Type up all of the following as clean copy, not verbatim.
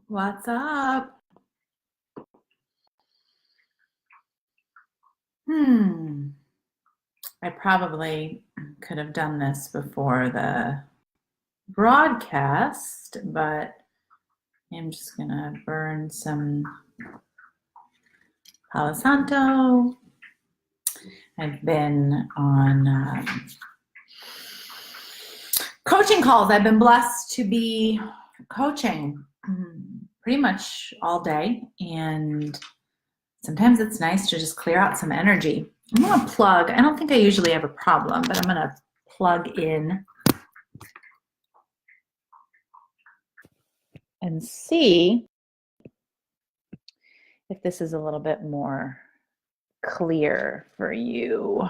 What's up? I probably could have done this before the broadcast, but I'm just gonna burn some Palo Santo. I've been on coaching calls. I've been blessed to be coaching pretty much all day, and sometimes it's nice to just clear out some energy. I'm gonna plug, I don't think I usually have a problem, but I'm gonna plug in and see if this is a little bit more clear for you.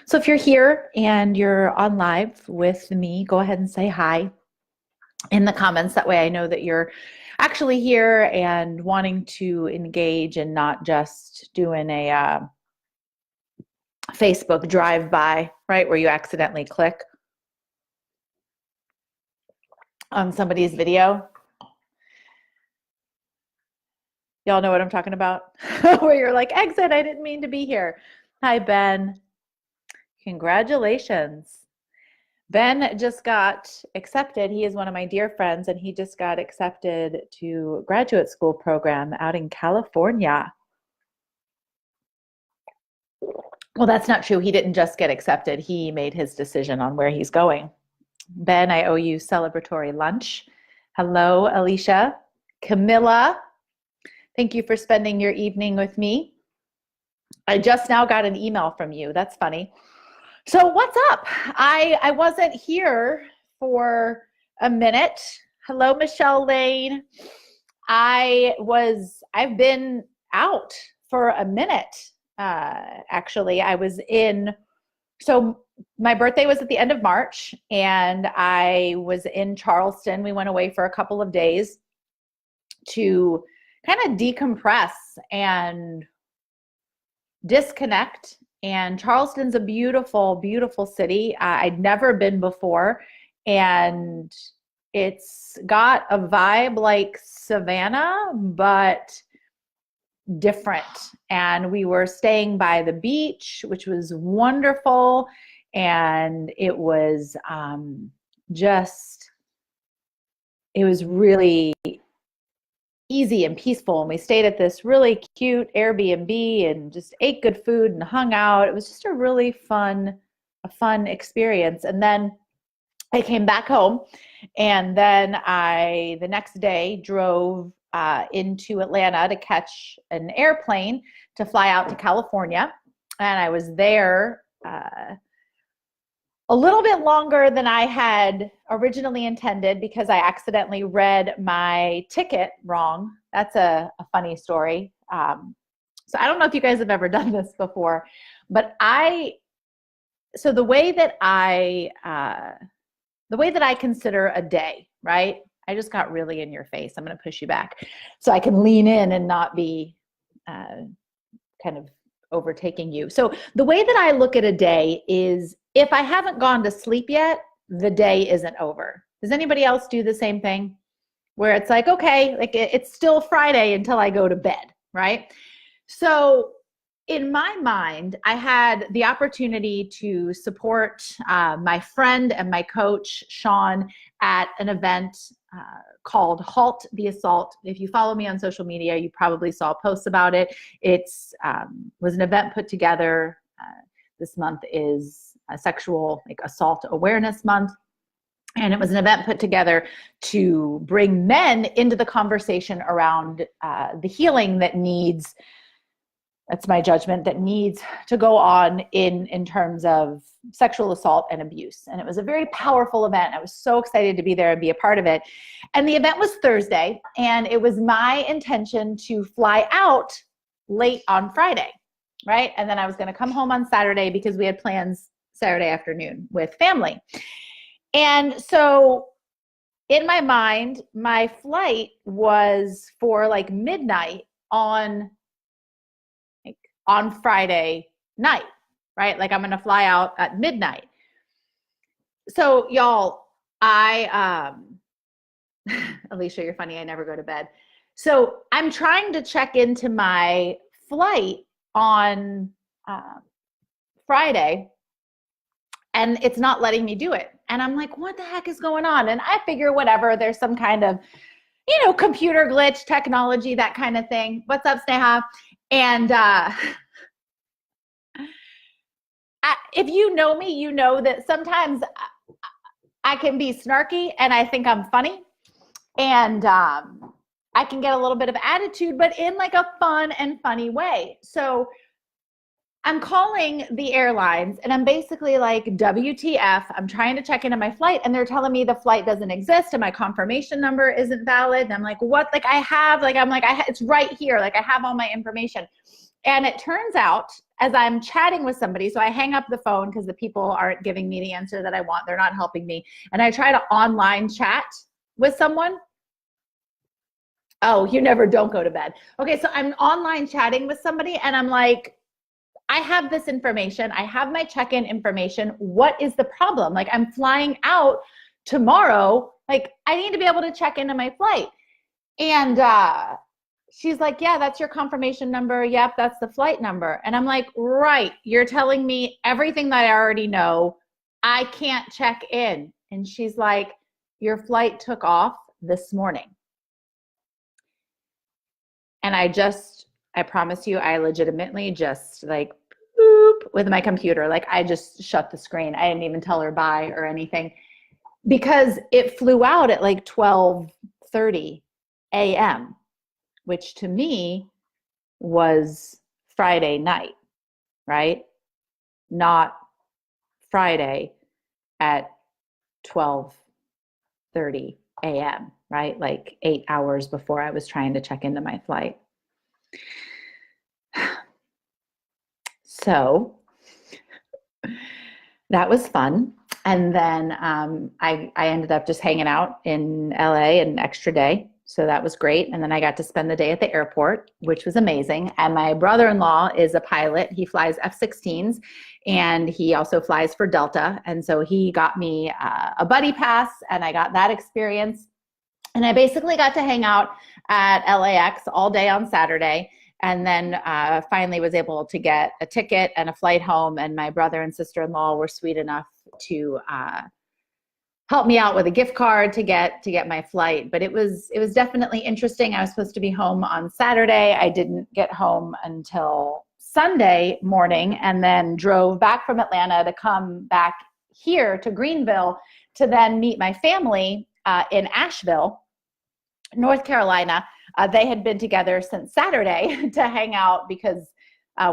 So if you're here and you're on live with me, go ahead and say hi in the comments. That way I know that you're actually here and wanting to engage and not just doing a Facebook drive-by, right, where you accidentally click on somebody's video. Y'all know what I'm talking about? Where you're like, exit, I didn't mean to be here. Hi, Ben. Congratulations. Ben just got accepted. He is one of my dear friends, and he just got accepted to graduate school program out in California. Well, that's not true. He didn't just get accepted. He made his decision on where he's going. Ben, I owe you celebratory lunch. Hello, Alicia. Camilla. Thank you for spending your evening with me. I just now got an email from you. That's funny. So what's up? I wasn't here for a minute. Hello, Michelle Lane. I've been out for a minute. Actually, so my birthday was at the end of March, and I was in Charleston. We went away for a couple of days to kind of decompress and disconnect. And Charleston's a beautiful, beautiful city. I'd never been before, and it's got a vibe like Savannah, but different. And we were staying by the beach, which was wonderful. And it was it was really easy and peaceful. And we stayed at this really cute Airbnb and just ate good food and hung out. It was just a really fun experience. And then I came back home, and then the next day drove into Atlanta to catch an airplane to fly out to California. And I was there a little bit longer than I had originally intended because I accidentally read my ticket wrong. That's a funny story. So I don't know if you guys have ever done this before, but the way that I consider a day, right? I just got really in your face. I'm going to push you back so I can lean in and not be kind of overtaking you. So the way that I look at a day is, if I haven't gone to sleep yet, the day isn't over. Does anybody else do the same thing? Where it's like, okay, like it's still Friday until I go to bed, right? So in my mind, I had the opportunity to support my friend and my coach, Sean, at an event called Halt the Assault. If you follow me on social media, you probably saw posts about it. It's was an event put together. This month is a sexual assault awareness month. And it was an event put together to bring men into the conversation around the healing that needs, that's my judgment, that needs to go on in terms of sexual assault and abuse. And it was a very powerful event. I was so excited to be there and be a part of it. And the event was Thursday, and it was my intention to fly out late on Friday, right? And then I was going to come home on Saturday because we had plans Saturday afternoon with family. And so in my mind, my flight was for like midnight on Friday night, right? Like I'm going to fly out at midnight. So y'all, Alicia, you're funny. I never go to bed. So I'm trying to check into my flight on Friday, and it's not letting me do it. And I'm like, what the heck is going on? And I figure whatever, there's some kind of, computer glitch, technology, that kind of thing. What's up, Sneha? And if you know me, you know that sometimes I can be snarky and I think I'm funny. And I can get a little bit of attitude, but in like a fun and funny way. So I'm calling the airlines and I'm basically like, WTF, I'm trying to check into my flight and they're telling me the flight doesn't exist and my confirmation number isn't valid. And I'm like, what? Like it's right here. Like I have all my information. And it turns out as I'm chatting with somebody, so I hang up the phone because the people aren't giving me the answer that I want. They're not helping me. And I try to online chat with someone. Oh, don't go to bed. Okay, so I'm online chatting with somebody and I'm like, I have this information. I have my check-in information. What is the problem? Like I'm flying out tomorrow. Like I need to be able to check into my flight. And she's like, yeah, that's your confirmation number. Yep, that's the flight number. And I'm like, right, you're telling me everything that I already know. I can't check in. And she's like, your flight took off this morning. And I promise you, I legitimately just like boop with my computer. Like I just shut the screen. I didn't even tell her bye or anything because it flew out at like 12:30 a.m., which to me was Friday night, right? Not Friday at 12:30 a.m., right? Like 8 hours before I was trying to check into my flight. So that was fun. And then I ended up just hanging out in LA an extra day. So that was great. And then I got to spend the day at the airport, which was amazing. And my brother-in-law is a pilot. He flies F-16s and he also flies for Delta. And so he got me a buddy pass and I got that experience. And I basically got to hang out at LAX all day on Saturday. And then finally was able to get a ticket and a flight home. And my brother and sister-in-law were sweet enough to help me out with a gift card to get my flight. But it was definitely interesting. I was supposed to be home on Saturday. I didn't get home until Sunday morning and then drove back from Atlanta to come back here to Greenville to then meet my family in Asheville, North Carolina. They had been together since Saturday to hang out because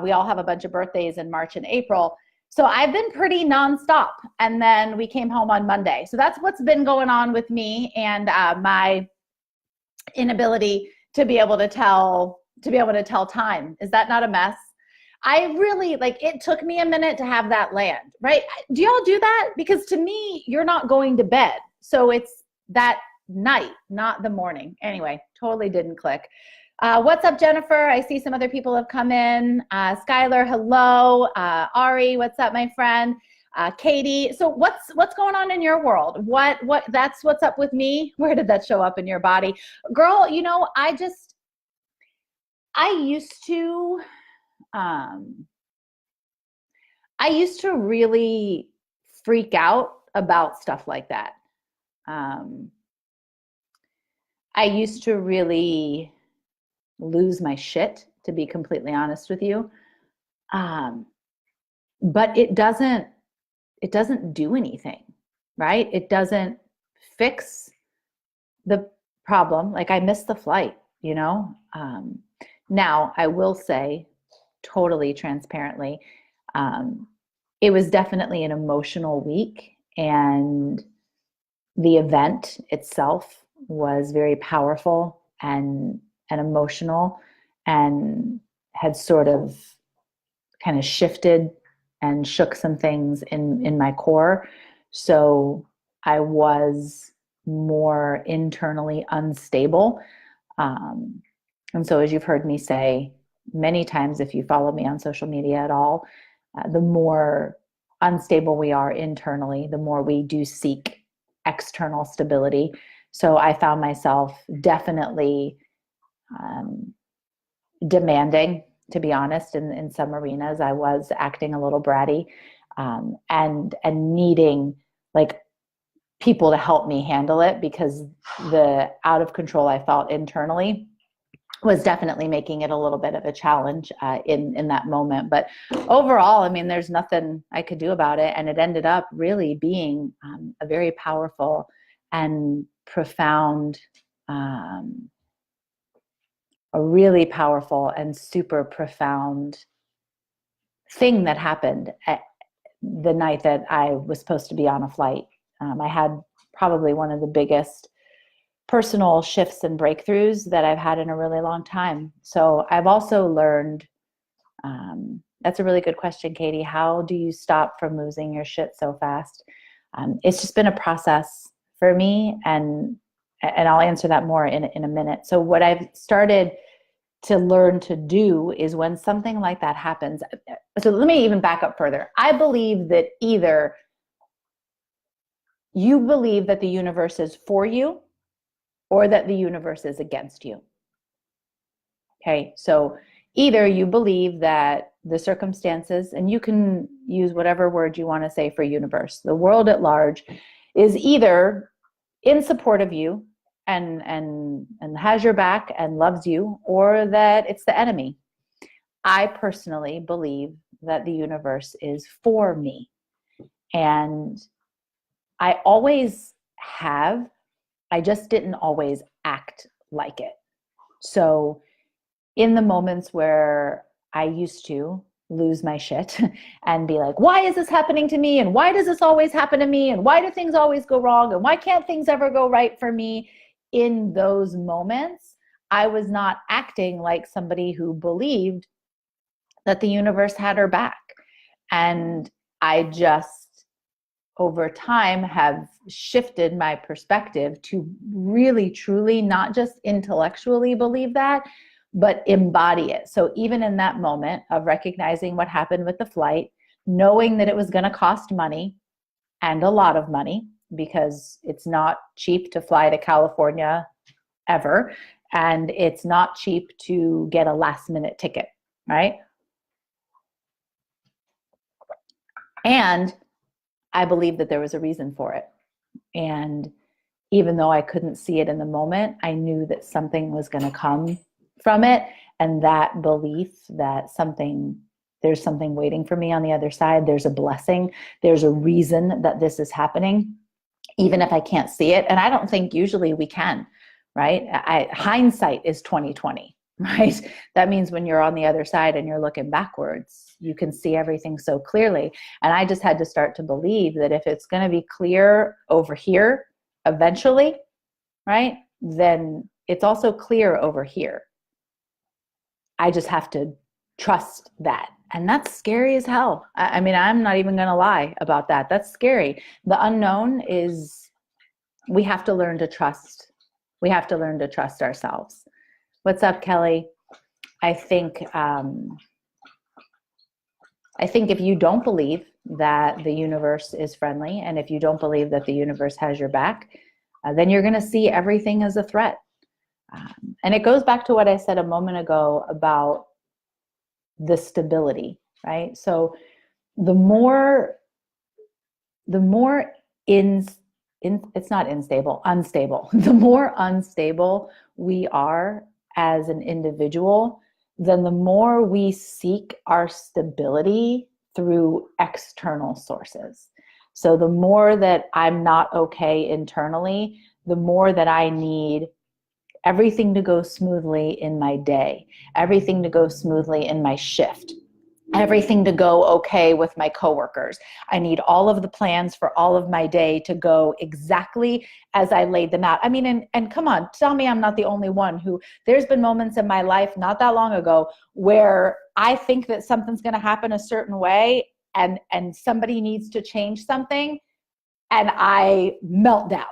we all have a bunch of birthdays in March and April. So I've been pretty nonstop. And then we came home on Monday. So that's what's been going on with me and my inability to be able to tell time. Is that not a mess? I really it took me a minute to have that land, right? Do y'all do that? Because to me, you're not going to bed. So it's that night, not the morning. Anyway, totally didn't click. What's up, Jennifer? I see some other people have come in. Skylar, hello. Ari, what's up, my friend? Katie. So what's going on in your world? That's what's up with me. Where did that show up in your body? Girl, I used to really freak out about stuff like that. I used to really lose my shit, to be completely honest with you. But it doesn't do anything, right? It doesn't fix the problem. Like I missed the flight, Now I will say totally transparently, it was definitely an emotional week and the event itself was very powerful and emotional and had sort of kind of shifted and shook some things in my core. So I was more internally unstable. And so as you've heard me say many times, if you follow me on social media at all, the more unstable we are internally, the more we do seek external stability. So I found myself definitely demanding, to be honest. In some arenas, I was acting a little bratty, and needing like people to help me handle it, because the out of control I felt internally was definitely making it a little bit of a challenge in that moment. But overall, I mean, there's nothing I could do about it. And it ended up really being a very powerful and profound, a really powerful and super profound thing that happened at the night that I was supposed to be on a flight. I had probably one of the biggest personal shifts and breakthroughs that I've had in a really long time. So I've also learned, that's a really good question, Katie. How do you stop from losing your shit so fast? It's just been a process for me, and I'll answer that more in a minute. So what I've started to learn to do is when something like that happens. So let me even back up further. I believe that either you believe that the universe is for you or that the universe is against you. Okay, so either you believe that the circumstances, and you can use whatever word you want to say for universe, the world at large is either in support of you and has your back and loves you, or that it's the enemy. I personally believe that the universe is for me. And I always have. I just didn't always act like it. So in the moments where I used to lose my shit and be like, why is this happening to me? And why does this always happen to me? And why do things always go wrong? And why can't things ever go right for me? In those moments, I was not acting like somebody who believed that the universe had her back. And I just, over time, have shifted my perspective to really, truly, not just intellectually believe that, but embody it. So even in that moment of recognizing what happened with the flight, knowing that it was going to cost money, and a lot of money, because it's not cheap to fly to California ever, and it's not cheap to get a last minute ticket, right? And I believe that there was a reason for it. And even though I couldn't see it in the moment, I knew that something was going to come from it. And that belief that there's something waiting for me on the other side, there's a blessing, there's a reason that this is happening, even if I can't see it. And I don't think usually we can, right? Hindsight is 20/20, right? That means when you're on the other side and you're looking backwards, you can see everything so clearly. And I just had to start to believe that if it's going to be clear over here eventually, right, then it's also clear over here. I just have to trust that. And that's scary as hell. I mean, I'm not even going to lie about that. That's scary. The unknown is, we have to learn to trust. We have to learn to trust ourselves. What's up, Kelly? I think if you don't believe that the universe is friendly, and if you don't believe that the universe has your back, then you're going to see everything as a threat. And it goes back to what I said a moment ago about the stability, right? So the more it's not unstable. The more unstable we are as an individual, then the more we seek our stability through external sources. So the more that I'm not okay internally, the more that I need everything to go smoothly in my day, everything to go smoothly in my shift, everything to go okay with my coworkers. I need all of the plans for all of my day to go exactly as I laid them out. I mean, and come on, tell me I'm not the only one who, there's been moments in my life not that long ago where I think that something's going to happen a certain way, and somebody needs to change something, and I melt down,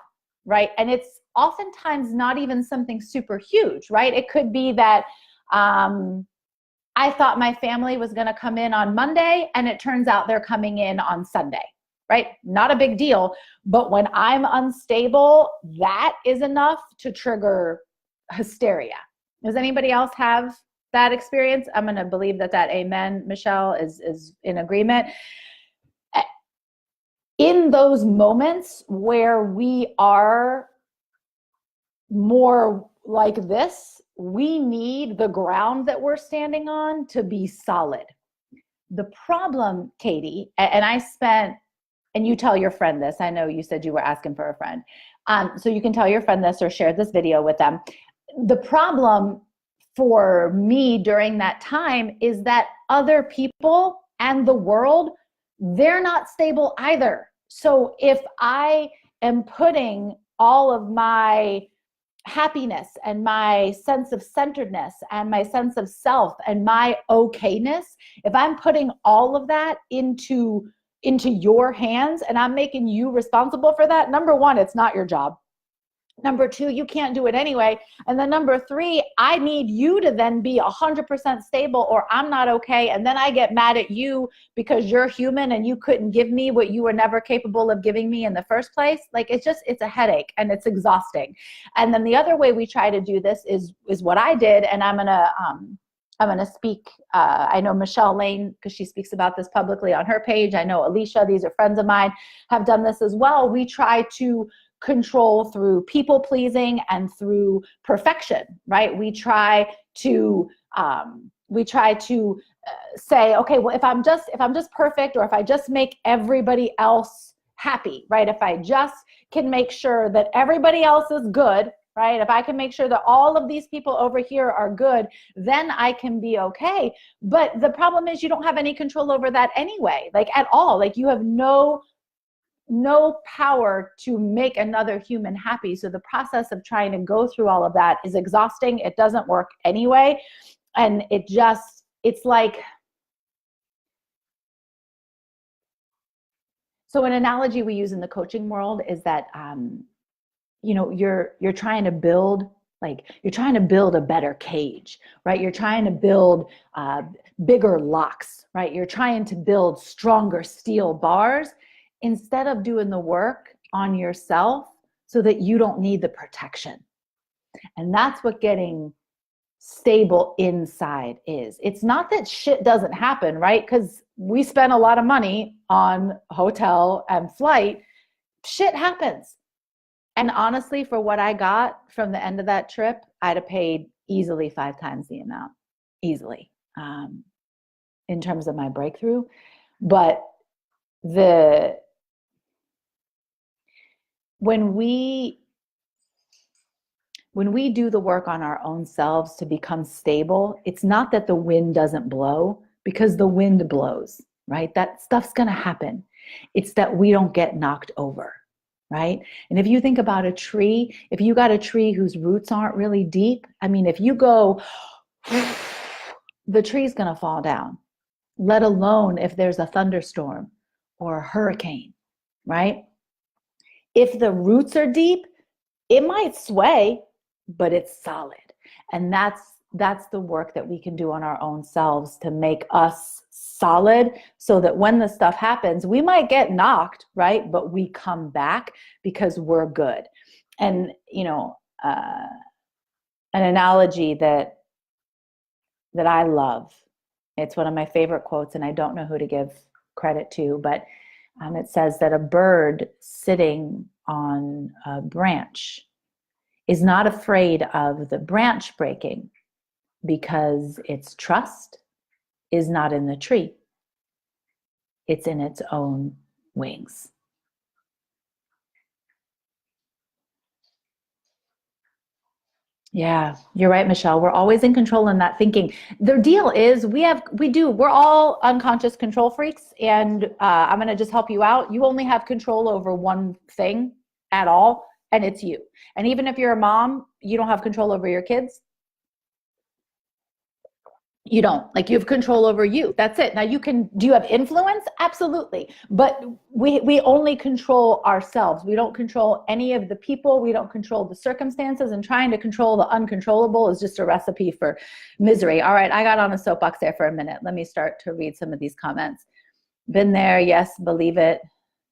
right? And it's oftentimes not even something super huge, right? It could be that I thought my family was going to come in on Monday, and it turns out they're coming in on Sunday, right? Not a big deal. But when I'm unstable, that is enough to trigger hysteria, Does anybody else have that experience? I'm going to believe that amen, Michelle, is in agreement. In those moments where we are more like this, we need the ground that we're standing on to be solid. The problem, Katie, and you tell your friend this, I know you said you were asking for a friend. So you can tell your friend this or share this video with them. The problem for me during that time is that other people and the world, they're not stable either. So if I am putting all of my happiness and my sense of centeredness and my sense of self and my okayness, if I'm putting all of that into your hands and I'm making you responsible for that, number one, it's not your job. Number two, you can't do it anyway. And then number three, I need you to then be 100% stable or I'm not okay. And then I get mad at you because you're human and you couldn't give me what you were never capable of giving me in the first place. Like it's a headache and it's exhausting. And then the other way we try to do this is what I did. And I'm going to speak, I know Michelle Lane, because she speaks about this publicly on her page. I know Alicia, these are friends of mine, have done this as well. We try to control through people pleasing and through perfection, right? We try to say, okay, well, if I'm just perfect, or if I just make everybody else happy, right? If I just can make sure that everybody else is good, right? If I can make sure that all of these people over here are good, then I can be okay. But the problem is you don't have any control over that anyway, like at all. Like you have no power to make another human happy. So the process of trying to go through all of that is exhausting. It doesn't work anyway. And it's like, so an analogy we use in the coaching world is that, you're trying to build a better cage, right? You're trying to build bigger locks, right? You're trying to build stronger steel bars instead of doing the work on yourself so that you don't need the protection. And that's what getting stable inside is. It's not that shit doesn't happen, right? Because we spend a lot of money on hotel and flight. Shit happens. And honestly, for what I got from the end of that trip, I'd have paid easily 5 times the amount, easily, in terms of my breakthrough. But when we do the work on our own selves to become stable, it's not that the wind doesn't blow, because the wind blows, right? That stuff's going to happen. It's that we don't get knocked over, right? And if you think about a tree, if you got a tree whose roots aren't really deep, I mean, if you go, the tree's going to fall down, let alone if there's a thunderstorm or a hurricane, right? If the roots are deep, it might sway, but it's solid. And that's the work that we can do on our own selves to make us solid, so that when the stuff happens, we might get knocked, right? But we come back because we're good. And, an analogy that I love, it's one of my favorite quotes, and I don't know who to give credit to, but it says that a bird sitting on a branch is not afraid of the branch breaking because its trust is not in the tree. It's in its own wings. Yeah, you're right, Michelle. We're always in control in that thinking. The deal is we're all unconscious control freaks, and I'm going to just help you out. You only have control over one thing at all, and it's you. And even if you're a mom, you don't have control over your kids. You don't. Like, you have control over you. That's it. Now do you have influence? Absolutely. But we only control ourselves. We don't control any of the people. We don't control the circumstances, and trying to control the uncontrollable is just a recipe for misery. All right. I got on a soapbox there for a minute. Let me start to read some of these comments. Been there. Yes. Believe it.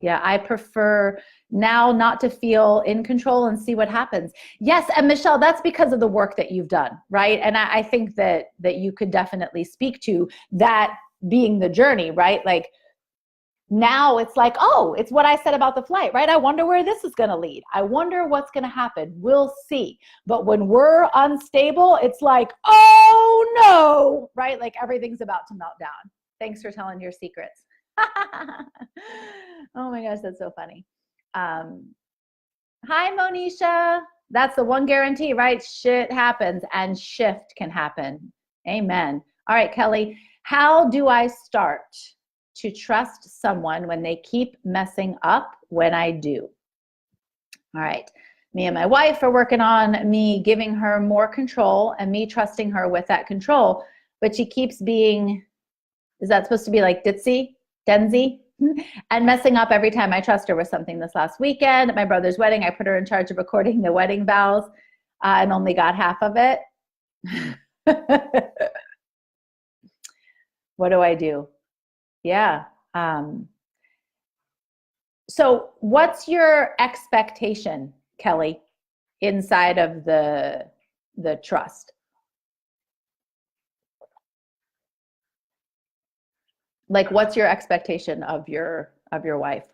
Yeah, I prefer now not to feel in control and see what happens. Yes, and Michelle, that's because of the work that you've done, right? And I think that you could definitely speak to that being the journey, right? Like now it's like, oh, it's what I said about the flight, right? I wonder where this is going to lead. I wonder what's going to happen. We'll see. But when we're unstable, it's like, oh no, right? Like everything's about to melt down. Thanks for telling your secrets. Oh my gosh, that's so funny. Hi, Monisha. That's the one guarantee, right? Shit happens and shift can happen. Amen. All right, Kelly, how do I start to trust someone when they keep messing up when I do? All right. Me and my wife are working on me giving her more control and me trusting her with that control, but she keeps being, is that supposed to be like ditzy, denzy? And messing up every time I trust her with something. This last weekend at my brother's wedding, I put her in charge of recording the wedding vows and only got half of it. What do I do? Yeah. So what's your expectation, Kelly, inside of the trust? Like, what's your expectation of your wife?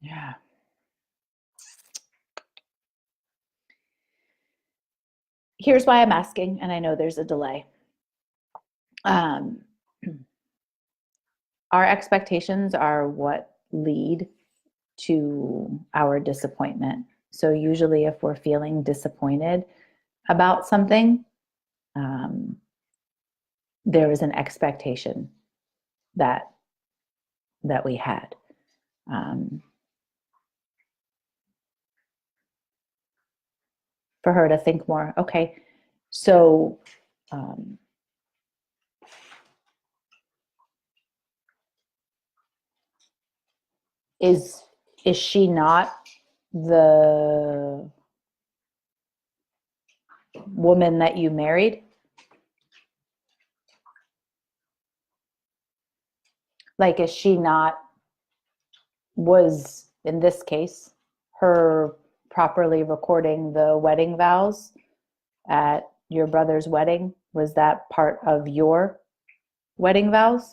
Yeah. Here's why I'm asking, and I know there's a delay. Our expectations are what lead to our disappointment. So usually if we're feeling disappointed about something, there was an expectation that we had. For her to think more, okay, so is she not the woman that you married? Like, is she not, was in this case, her properly recording the wedding vows at your brother's wedding, was that part of your wedding vows?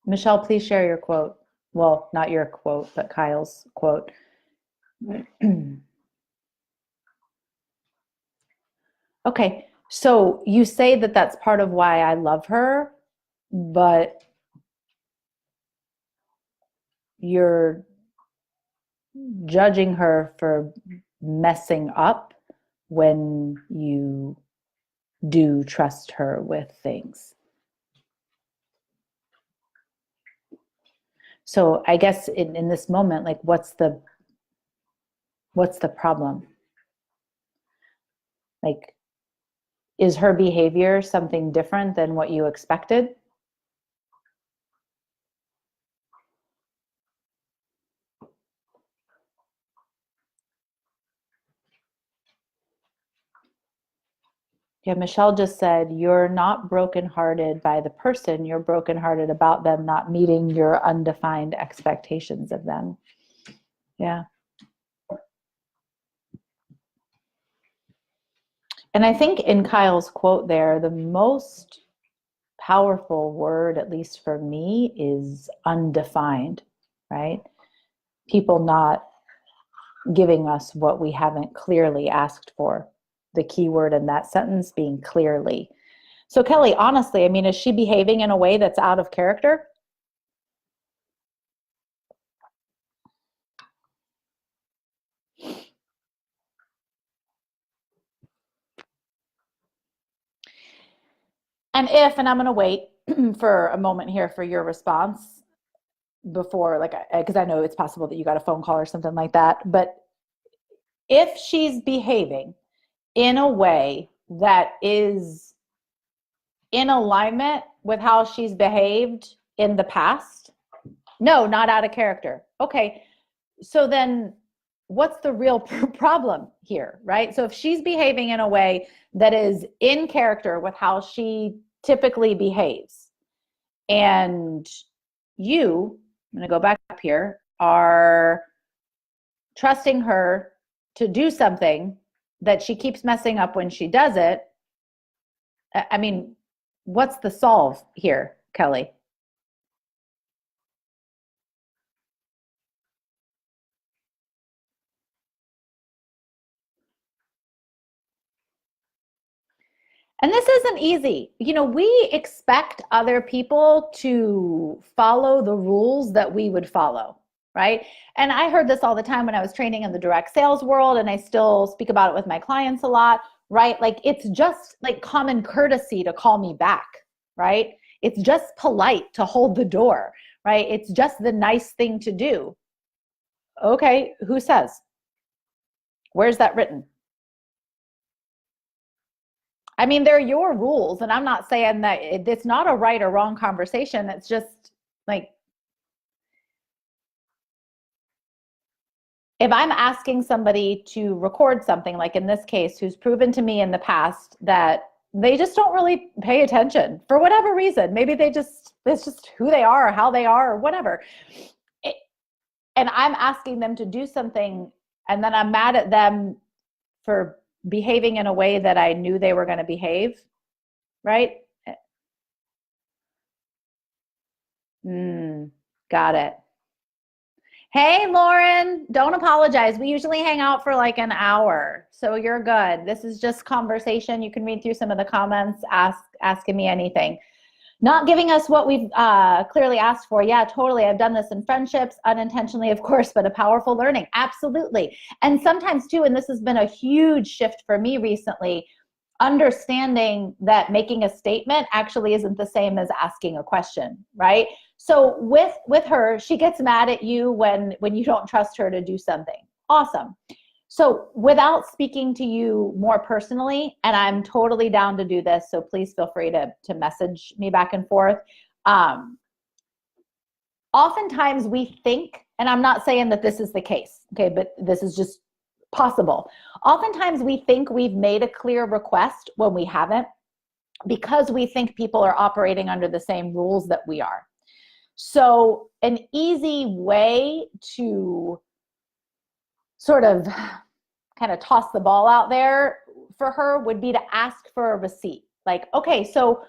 Michelle, please share your quote. Well, not your quote, but Kyle's quote. Okay, so you say that that's part of why I love her, but you're judging her for messing up when you do trust her with things. So I guess in this moment, like, what's the problem? Like, is her behavior something different than what you expected? Yeah, Michelle just said, you're not brokenhearted by the person, you're brokenhearted about them not meeting your undefined expectations of them. Yeah. And I think in Kyle's quote there, the most powerful word, at least for me, is undefined, right? People not giving us what we haven't clearly asked for. The key word in that sentence being clearly. So Kelly, honestly, I mean, is she behaving in a way that's out of character? And I'm going to wait for a moment here for your response before, like, because I know it's possible that you got a phone call or something like that. But if she's behaving in a way that is in alignment with how she's behaved in the past, No, not out of character. Okay. So then what's the real problem here, right? So if she's behaving in a way that is in character with how she typically behaves, and you, I'm going to go back up here, are trusting her to do something that she keeps messing up when she does it, I mean, what's the solve here, Kelly? And this isn't easy. You know, we expect other people to follow the rules that we would follow, right? And I heard this all the time when I was training in the direct sales world, and I still speak about it with my clients a lot, right? Like, it's just like common courtesy to call me back, right? It's just polite to hold the door, right? It's just the nice thing to do. Okay, who says? Where's that written? I mean, they're your rules, and I'm not saying that it's not a right or wrong conversation. It's just like, if I'm asking somebody to record something, like in this case, who's proven to me in the past that they just don't really pay attention for whatever reason, maybe it's just who they are, or how they are, or whatever. It, and I'm asking them to do something, and then I'm mad at them for behaving in a way that I knew they were going to behave, right? Got it. Hey, Lauren, don't apologize. We usually hang out for like an hour, so you're good. This is just conversation. You can read through some of the comments, asking me anything. Not giving us what we've clearly asked for. Yeah, totally. I've done this in friendships, unintentionally, of course, but a powerful learning. Absolutely. And sometimes too, and this has been a huge shift for me recently, understanding that making a statement actually isn't the same as asking a question, right? So with her, she gets mad at you when you don't trust her to do something. Awesome. So without speaking to you more personally, and I'm totally down to do this, so please feel free to message me back and forth. Um, Oftentimes we think, and I'm not saying that this is the case, okay, but this is just possible. Oftentimes we think we've made a clear request when we haven't, because we think people are operating under the same rules that we are. So an easy way to sort of kind of toss the ball out there for her would be to ask for a receipt. Like, okay, so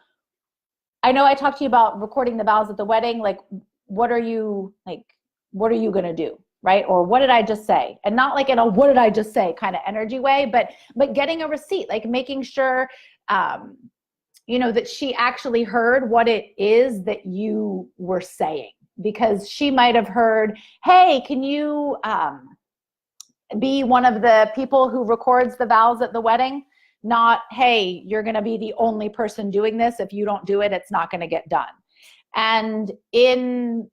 I know I talked to you about recording the vows at the wedding. Like, what are you going to do? Right? Or what did I just say? And not like in a what did I just say kind of energy way, but getting a receipt, like making sure, that she actually heard what it is that you were saying, because she might have heard, hey, can you be one of the people who records the vows at the wedding? Not, hey, you're going to be the only person doing this. If you don't do it, it's not going to get done. And in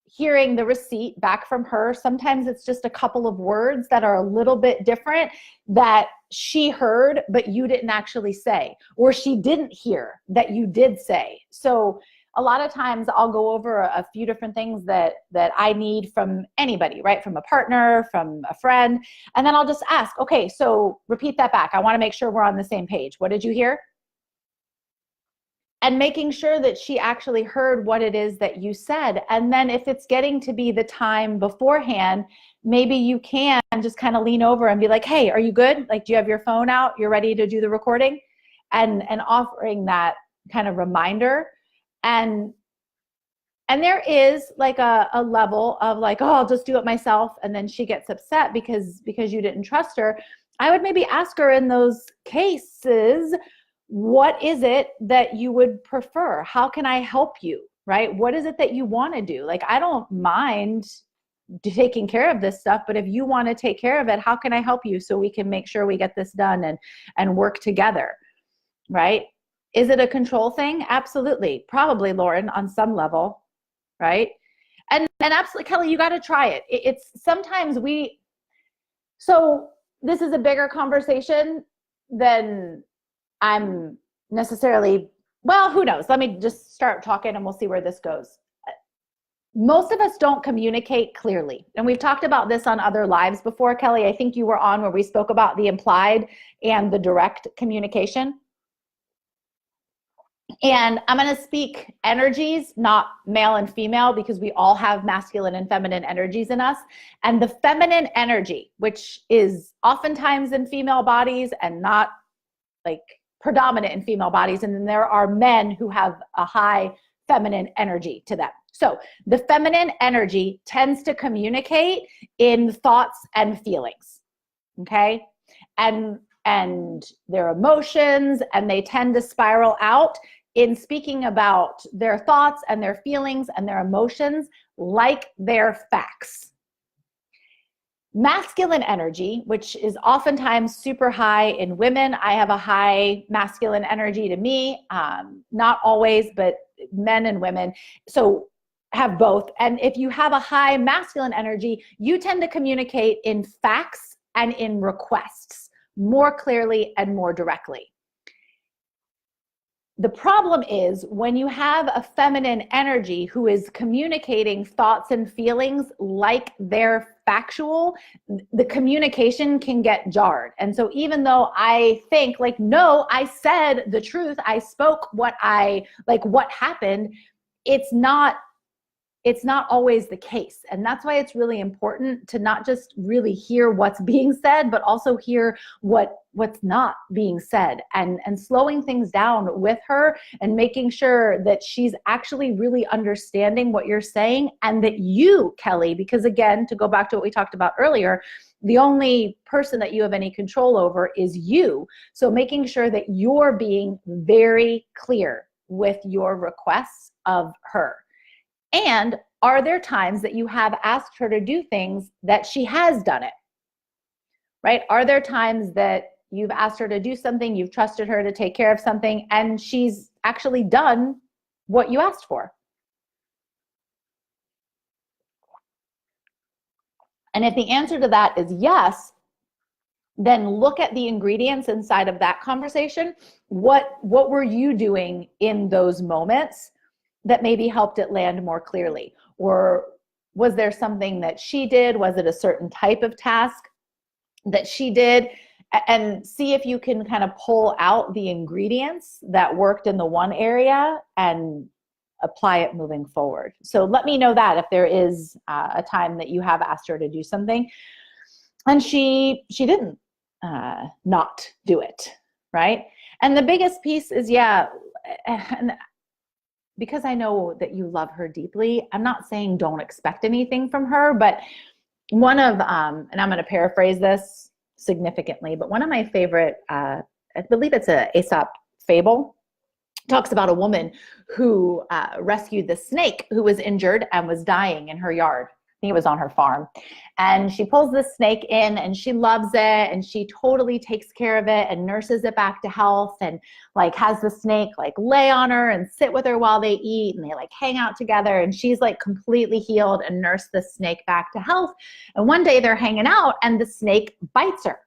hearing the receipt back from her, sometimes it's just a couple of words that are a little bit different that she heard, but you didn't actually say, or she didn't hear that you did say. So a lot of times I'll go over a few different things that I need from anybody, right? From a partner, from a friend. And then I'll just ask, okay, so repeat that back. I want to make sure we're on the same page. What did you hear? And making sure that she actually heard what it is that you said. And then if it's getting to be the time beforehand, maybe you can just kind of lean over and be like, hey, are you good? Like, do you have your phone out? You're ready to do the recording? And offering that kind of reminder. And there is like a level of like, oh, I'll just do it myself. And then she gets upset because you didn't trust her. I would maybe ask her in those cases, what is it that you would prefer? How can I help you? Right? What is it that you want to do? Like, I don't mind taking care of this stuff, but if you want to take care of it, how can I help you so we can make sure we get this done and work together? Right? Is it a control thing? Absolutely. Probably, Lauren, on some level. Right? And absolutely, Kelly, you got to try it. It's sometimes so this is a bigger conversation than I'm necessarily, well, who knows? Let me just start talking and we'll see where this goes. most of us don't communicate clearly. And we've talked about this on other lives before, Kelly. I think you were on where we spoke about the implied and the direct communication. And I'm going to speak energies, not male and female, because we all have masculine and feminine energies in us. And the feminine energy, which is oftentimes in female bodies and not like predominant in female bodies. And then there are men who have a high feminine energy to them. So the feminine energy tends to communicate in thoughts and feelings, okay? And their emotions, and they tend to spiral out in speaking about their thoughts and their feelings and their emotions like they're facts. Masculine energy, which is oftentimes super high in women. I have a high masculine energy to me, not always, but men and women. So have both. And if you have a high masculine energy, you tend to communicate in facts and in requests more clearly and more directly. The problem is when you have a feminine energy who is communicating thoughts and feelings like they're factual, the communication can get jarred. And so even though I think like, no, I said the truth, I spoke what happened, it's not always the case. And that's why it's really important to not just really hear what's being said, but also hear what's not being said, and slowing things down with her and making sure that she's actually really understanding what you're saying, and that you, Kelly, because again, to go back to what we talked about earlier, the only person that you have any control over is you. So making sure that you're being very clear with your requests of her. And are there times that you have asked her to do things that she has done it, right? Are there times that you've asked her to do something, you've trusted her to take care of something, and she's actually done what you asked for? And if the answer to that is yes, then look at the ingredients inside of that conversation. What were you doing in those moments that maybe helped it land more clearly? Or was there something that she did? Was it a certain type of task that she did? And see if you can kind of pull out the ingredients that worked in the one area and apply it moving forward. So let me know that if there is a time that you have asked her to do something and she didn't not do it, right? And the biggest piece is, and because I know that you love her deeply, I'm not saying don't expect anything from her, but one of, and I'm going to paraphrase this significantly, but one of my favorite, I believe it's a Aesop fable, talks about a woman who rescued the snake who was injured and was dying in her yard. I think it was on her farm. And she pulls the snake in and she loves it and she totally takes care of it and nurses it back to health, and like has the snake like lay on her and sit with her while they eat, and they like hang out together, and she's like completely healed and nursed the snake back to health. And one day they're hanging out and the snake bites her.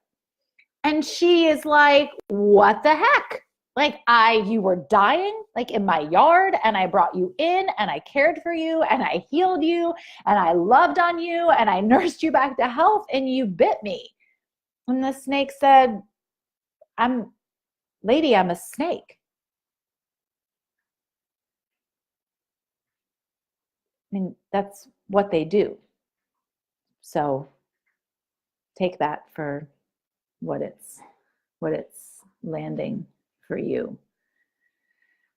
And she is like, what the heck? Like you were dying like in my yard, and I brought you in and I cared for you and I healed you and I loved on you and I nursed you back to health, and you bit me. And the snake said, lady, I'm a snake. I mean, that's what they do. So take that for what it's landing for you.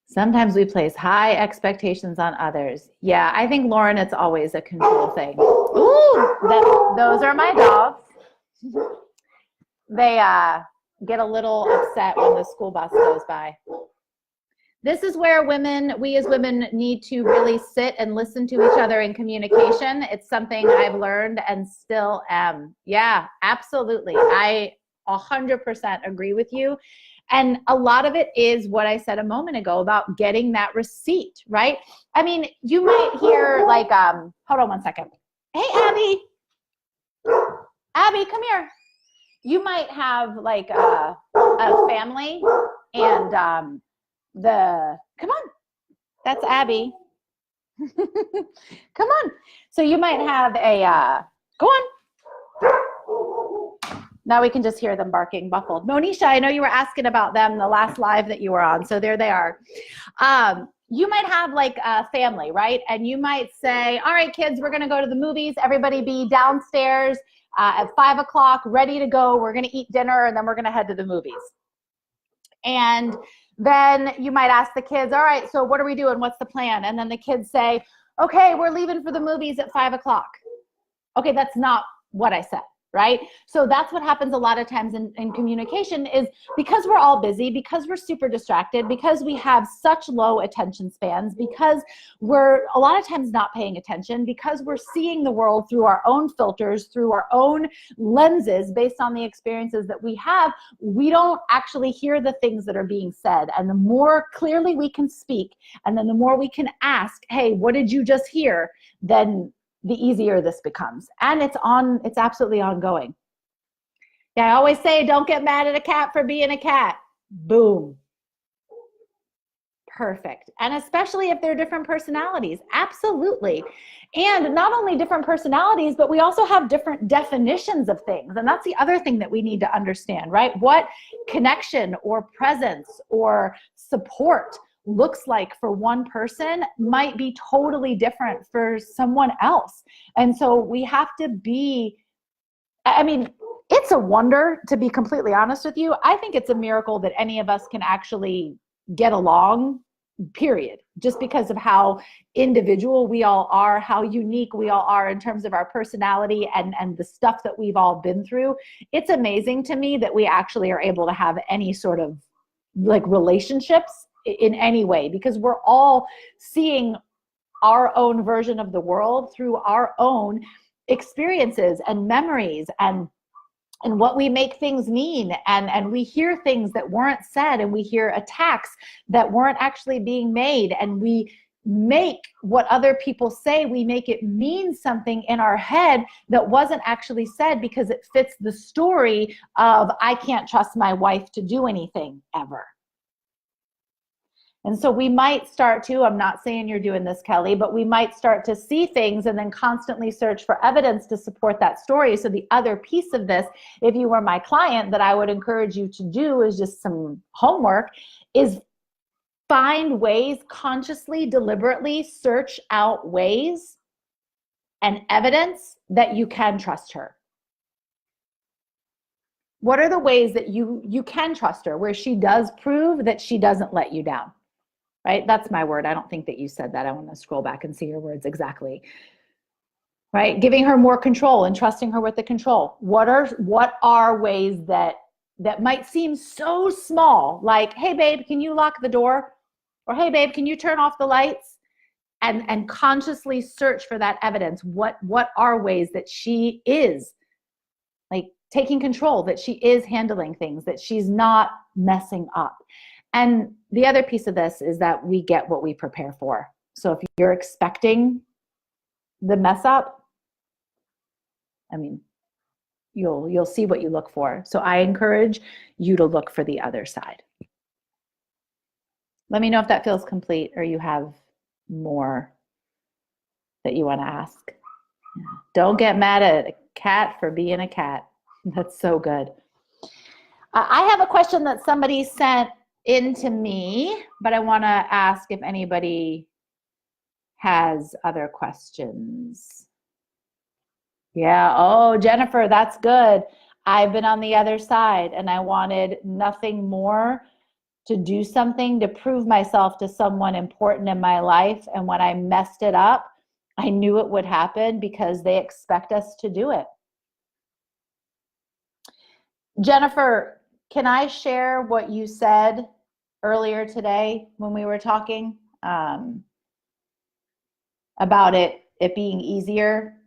Sometimes we place high expectations on others. Yeah, I think, Lauren, it's always a control thing. Ooh, those are my dogs. They get a little upset when the school bus goes by. This is where we as women need to really sit and listen to each other in communication. It's something I've learned and still am. Yeah, absolutely. I 100% agree with you. And a lot of it is what I said a moment ago about getting that receipt, right? I mean, you might hear like, hold on one second. Hey, Abby. Abby, come here. You might have like a family and come on, that's Abby. Come on. So you might have a, go on. Now we can just hear them barking, muffled. Monisha, I know you were asking about them the last live that you were on. So there they are. You might have like a family, right? And you might say, all right, kids, we're going to go to the movies. Everybody be downstairs at 5 o'clock, ready to go. We're going to eat dinner and then we're going to head to the movies. And then you might ask the kids, all right, so what are we doing? What's the plan? And then the kids say, okay, we're leaving for the movies at 5 o'clock. Okay, that's not what I said, right? So that's what happens a lot of times in communication is because we're all busy, because we're super distracted, because we have such low attention spans, because we're a lot of times not paying attention, because we're seeing the world through our own filters, through our own lenses based on the experiences that we have, we don't actually hear the things that are being said. And the more clearly we can speak, and then the more we can ask, hey, what did you just hear? Then the easier this becomes. And it's absolutely ongoing. Yeah, I always say, don't get mad at a cat for being a cat. Boom. Perfect. And especially if they're different personalities. Absolutely. And not only different personalities, but we also have different definitions of things. And that's the other thing that we need to understand, right? What connection or presence or support looks like for one person might be totally different for someone else. And so we have to be, I mean, it's a wonder, to be completely honest with you. I think it's a miracle that any of us can actually get along, period, just because of how individual we all are, how unique we all are in terms of our personality and the stuff that we've all been through. It's amazing to me that we actually are able to have any sort of like relationships in any way, because we're all seeing our own version of the world through our own experiences and memories and what we make things mean. And we hear things that weren't said, and we hear attacks that weren't actually being made. And we make what other people say, we make it mean something in our head that wasn't actually said because it fits the story of, I can't trust my wife to do anything ever. And so we might start to, I'm not saying you're doing this, Kelly, but we might start to see things and then constantly search for evidence to support that story. So the other piece of this, if you were my client, that I would encourage you to do is just some homework, is find ways, consciously, deliberately search out ways and evidence that you can trust her. What are the ways that you can trust her, where she does prove that she doesn't let you down? Right? That's my word. I don't think that you said that. I want to scroll back and see your words exactly. Right? Giving her more control and trusting her with the control. What are ways that might seem so small, like, hey babe, can you lock the door? Or hey babe, can you turn off the lights? And consciously search for that evidence. What are ways that she is like taking control, that she is handling things, that she's not messing up? And the other piece of this is that we get what we prepare for. So if you're expecting the mess up, I mean, you'll see what you look for. So I encourage you to look for the other side. Let me know if that feels complete or you have more that you want to ask. Don't get mad at a cat for being a cat. That's so good. I have a question that somebody sent into me, but I want to ask if anybody has other questions. Yeah. Oh, Jennifer, that's good. I've been on the other side and I wanted nothing more to do something to prove myself to someone important in my life. And when I messed it up, I knew it would happen because they expect us to do it. Jennifer, can I share what you said earlier today when we were talking about it being easier?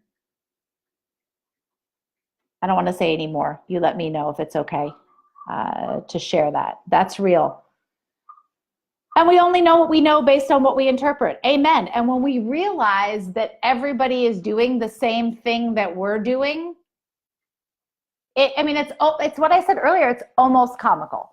I don't want to say any more. You let me know if it's okay to share that. That's real. And we only know what we know based on what we interpret. Amen. And when we realize that everybody is doing the same thing that we're doing, it's what I said earlier, it's almost comical.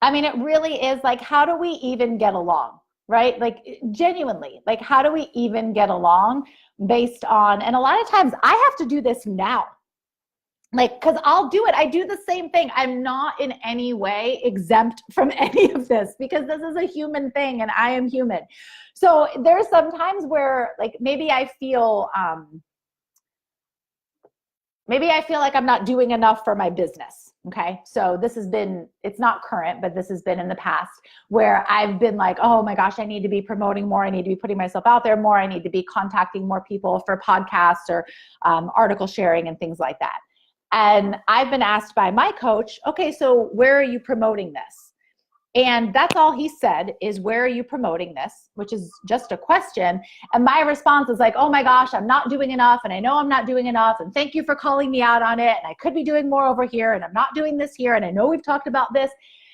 I mean, it really is like, how do we even get along? right? Like genuinely, like how do we even get along based on, and a lot of times I have to do this now. Like, cause I'll do it. I do the same thing. I'm not in any way exempt from any of this because this is a human thing and I am human. So there's some times where like, maybe I feel like I'm not doing enough for my business. Okay. So this has been, it's not current, but this has been in the past where I've been like, oh my gosh, I need to be promoting more. I need to be putting myself out there more. I need to be contacting more people for podcasts or article sharing and things like that. And I've been asked by my coach, okay, so where are you promoting this? And that's all he said is, where are you promoting this? Which is just a question. And my response is like, oh my gosh, I'm not doing enough. And I know I'm not doing enough. And thank you for calling me out on it. And I could be doing more over here. And I'm not doing this here. And I know we've talked about this.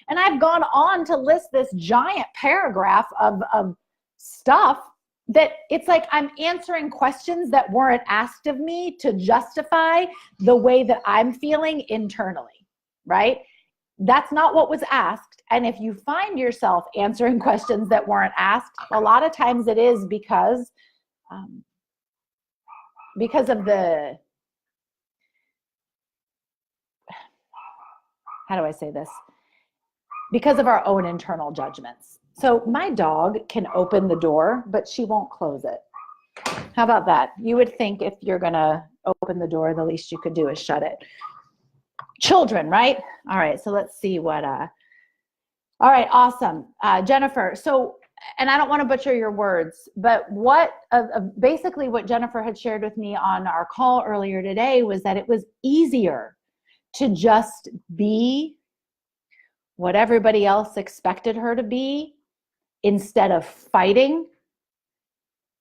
And I've gone on to list this giant paragraph of stuff that it's like I'm answering questions that weren't asked of me to justify the way that I'm feeling internally, right? That's not what was asked. And if you find yourself answering questions that weren't asked, a lot of times it is because of the, how do I say this? Because of our own internal judgments. So my dog can open the door, but she won't close it. How about that? You would think if you're gonna open the door, the least you could do is shut it. Children, right? All right, so let's see what, all right, awesome. Jennifer, so, and I don't want to butcher your words, but basically what Jennifer had shared with me on our call earlier today was that it was easier to just be what everybody else expected her to be instead of fighting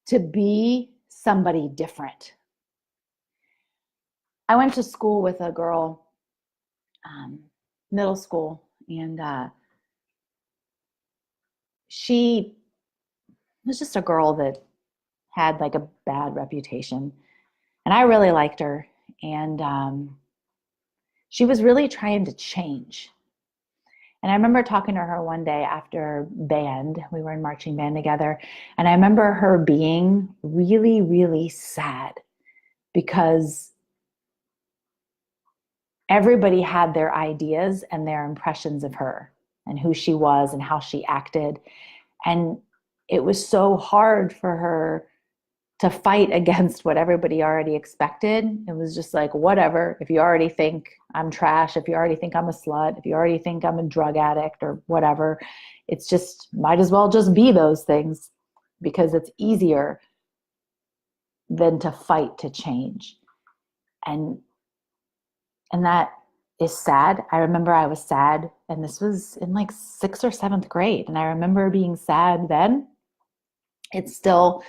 to be somebody different. I went to school with a girl, middle school, and she was just a girl that had like a bad reputation. And I really liked her. And she was really trying to change. And I remember talking to her one day after band. We were in marching band together. And I remember her being really, really sad because everybody had their ideas and their impressions of her and who she was and how she acted. And it was so hard for her to fight against what everybody already expected. It was just like, whatever, if you already think I'm trash, if you already think I'm a slut, if you already think I'm a drug addict or whatever, it's just, might as well just be those things because it's easier than to fight to change. And that is sad. I remember I was sad, and this was in like 6th or 7th grade. And I remember being sad then. It still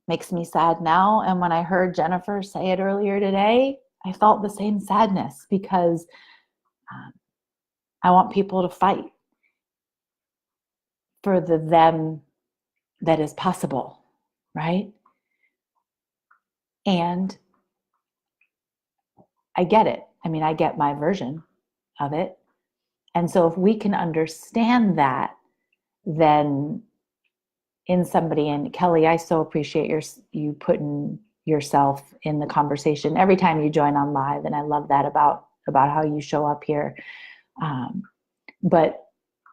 makes me sad now. And when I heard Jennifer say it earlier today, I felt the same sadness because I want people to fight for the them that is possible, right? And I get it. I mean, I get my version of it. And so if we can understand that, then in somebody, and Kelly, I so appreciate you putting yourself in the conversation every time you join on live. And I love that about how you show up here. But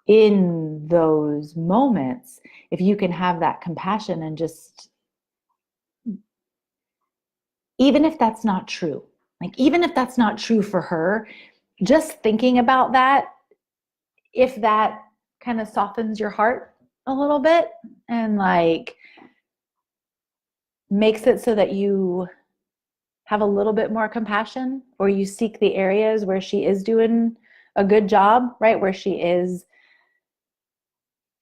in those moments, if you can have that compassion and just, even if that's not true, like even if that's not true for her, just thinking about that, if that kind of softens your heart a little bit and like makes it so that you have a little bit more compassion, or you seek the areas where she is doing a good job, right? Where she is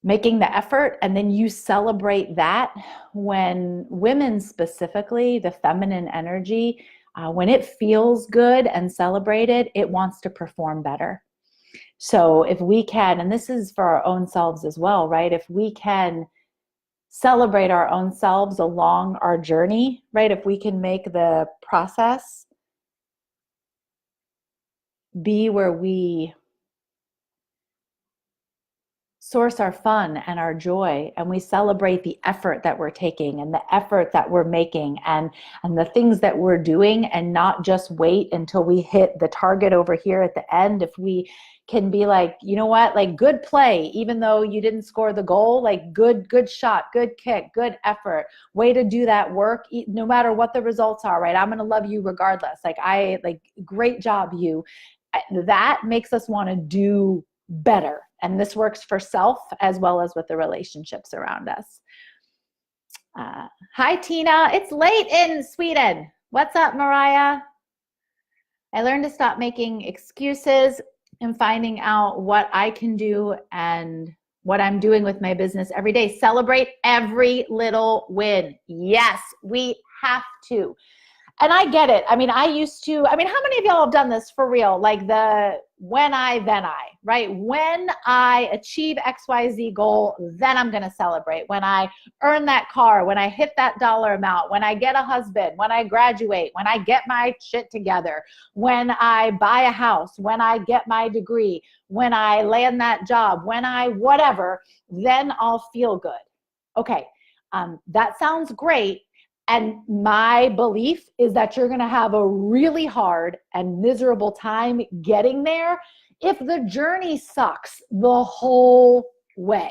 making the effort, and then you celebrate that. When women, specifically the feminine energy, when it feels good and celebrated, it wants to perform better. So if we can, and this is for our own selves as well, right? If we can celebrate our own selves along our journey, right? If we can make the process be where we source our fun and our joy, and we celebrate the effort that we're taking and the effort that we're making and the things that we're doing, and not just wait until we hit the target over here at the end. If we can be like, you know what, like, good play, even though you didn't score the goal, like, good shot, good kick, good effort, way to do that work, no matter what the results are, right? I'm going to love you regardless. Like, great job, you. That makes us want to do better. And this works for self as well as with the relationships around us. Hi, Tina. It's late in Sweden. What's up, Mariah? I learned to stop making excuses and finding out what I can do and what I'm doing with my business every day. Celebrate every little win. Yes, we have to. And I get it. I mean, how many of y'all have done this for real? Like the when I, then I, right? When I achieve XYZ goal, then I'm going to celebrate. When I earn that car, when I hit that dollar amount, when I get a husband, when I graduate, when I get my shit together, when I buy a house, when I get my degree, when I land that job, when I whatever, then I'll feel good. Okay, that sounds great. And my belief is that you're going to have a really hard and miserable time getting there if the journey sucks the whole way.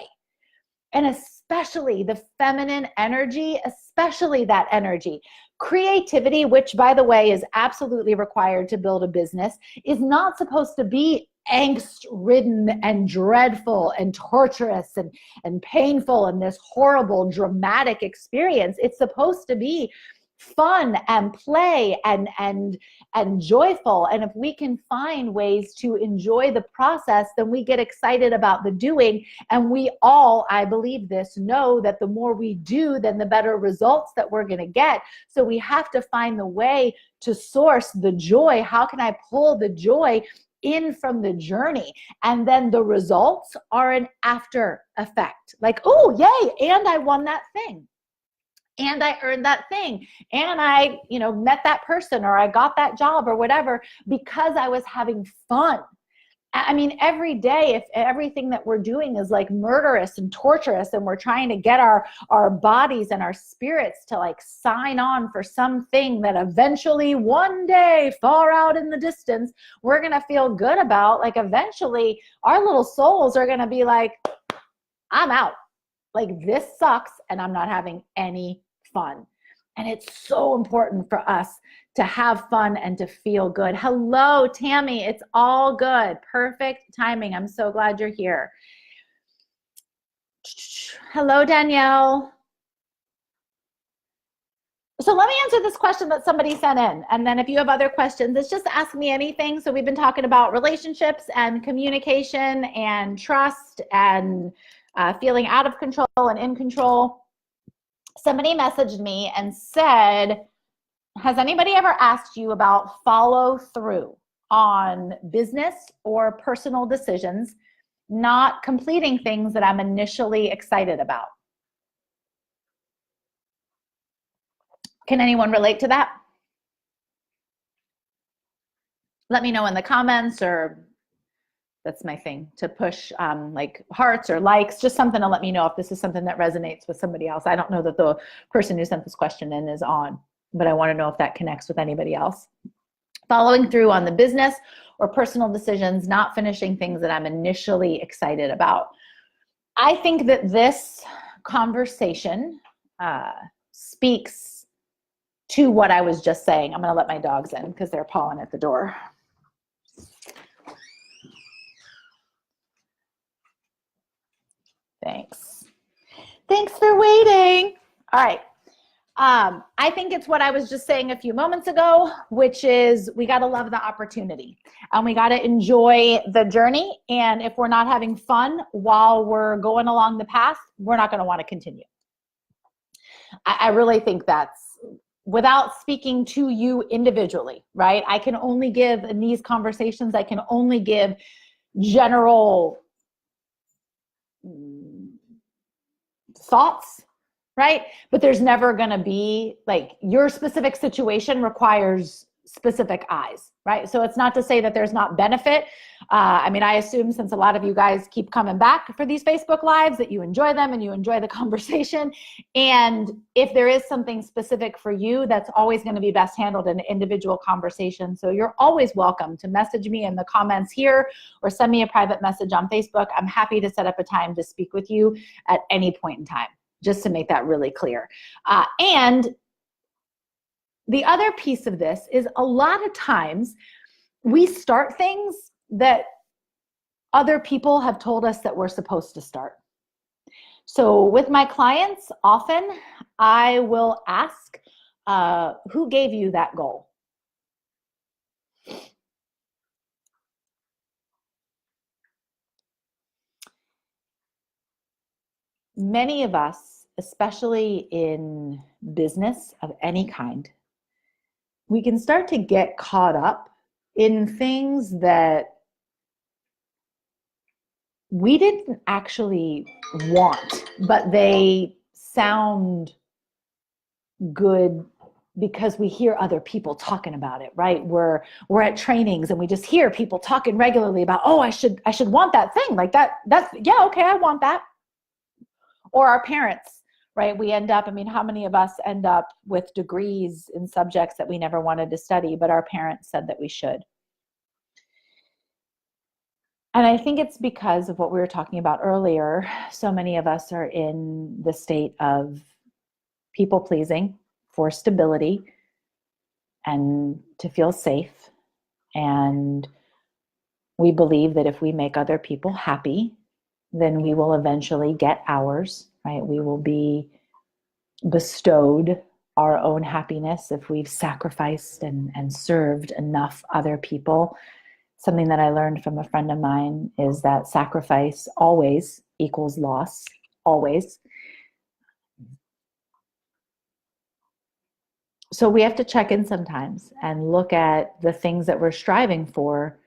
And especially the feminine energy, especially that energy. Creativity, which, by the way, is absolutely required to build a business, is not supposed to be angst-ridden and dreadful and torturous and painful and this horrible, dramatic experience. It's supposed to be fun and play and joyful. And if we can find ways to enjoy the process, then we get excited about the doing. And we all, I believe this, know that the more we do, then the better results that we're going to get. So we have to find the way to source the joy. How can I pull the joy in from the journey? And then the results are an after effect. Like, oh, yay, and I won that thing. And I earned that thing, and I, met that person, or I got that job, or whatever, because I was having fun. I mean, every day, if everything that we're doing is like murderous and torturous, and we're trying to get our bodies and our spirits to like sign on for something that eventually one day, far out in the distance, we're going to feel good about, like, eventually our little souls are going to be like, I'm out. Like, this sucks, and I'm not having any fun. And it's so important for us to have fun and to feel good. Hello, Tammy. It's all good. Perfect timing. I'm so glad you're here. Hello, Danielle. So let me answer this question that somebody sent in. And then if you have other questions, it's just ask me anything. So we've been talking about relationships and communication and trust and feeling out of control and in control. Somebody messaged me and said, has anybody ever asked you about follow through on business or personal decisions, not completing things that I'm initially excited about? Can anyone relate to that? Let me know in the comments, or that's my thing, to push like hearts or likes, just something to let me know if this is something that resonates with somebody else. I don't know that the person who sent this question in is on, but I want to know if that connects with anybody else. Following through on the business or personal decisions, not finishing things that I'm initially excited about. I think that this conversation speaks to what I was just saying. I'm going to let my dogs in because they're pawing at the door. Thanks. Thanks for waiting. All right. I think it's what I was just saying a few moments ago, which is we got to love the opportunity and we got to enjoy the journey. And if we're not having fun while we're going along the path, we're not going to want to continue. I really think that's, without speaking to you individually, right? I can only give, in these conversations, I can only give general thoughts, right? But there's never going to be, like, your specific situation requires specific eyes, right? So it's not to say that there's not benefit. I mean, I assume since a lot of you guys keep coming back for these Facebook Lives that you enjoy them and you enjoy the conversation. And if there is something specific for you, that's always going to be best handled in an individual conversation. So you're always welcome to message me in the comments here or send me a private message on Facebook. I'm happy to set up a time to speak with you at any point in time, just to make that really clear. And the other piece of this is a lot of times we start things that other people have told us that we're supposed to start. So with my clients, often I will ask, who gave you that goal? Many of us, especially in business of any kind, we can start to get caught up in things that we didn't actually want, but they sound good because we hear other people talking about it, right? We're at trainings and we just hear people talking regularly about, oh, I should want that thing, like that's yeah, okay, I want that. Or our parents, right? We end up, I mean, how many of us end up with degrees in subjects that we never wanted to study, but our parents said that we should? And I think it's because of what we were talking about earlier. So many of us are in the state of people pleasing for stability and to feel safe. And we believe that if we make other people happy, then we will eventually get ours, right? We will be bestowed our own happiness if we've sacrificed and served enough other people. Something that I learned from a friend of mine is that sacrifice always equals loss, always. So we have to check in sometimes and look at the things that we're striving for,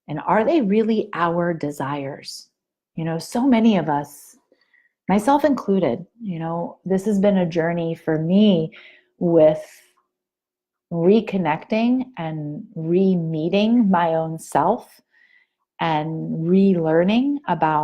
and are they really our desires? You know, so many of us, myself included, you know, this has been a journey for me with reconnecting and re-meeting my own self and relearning about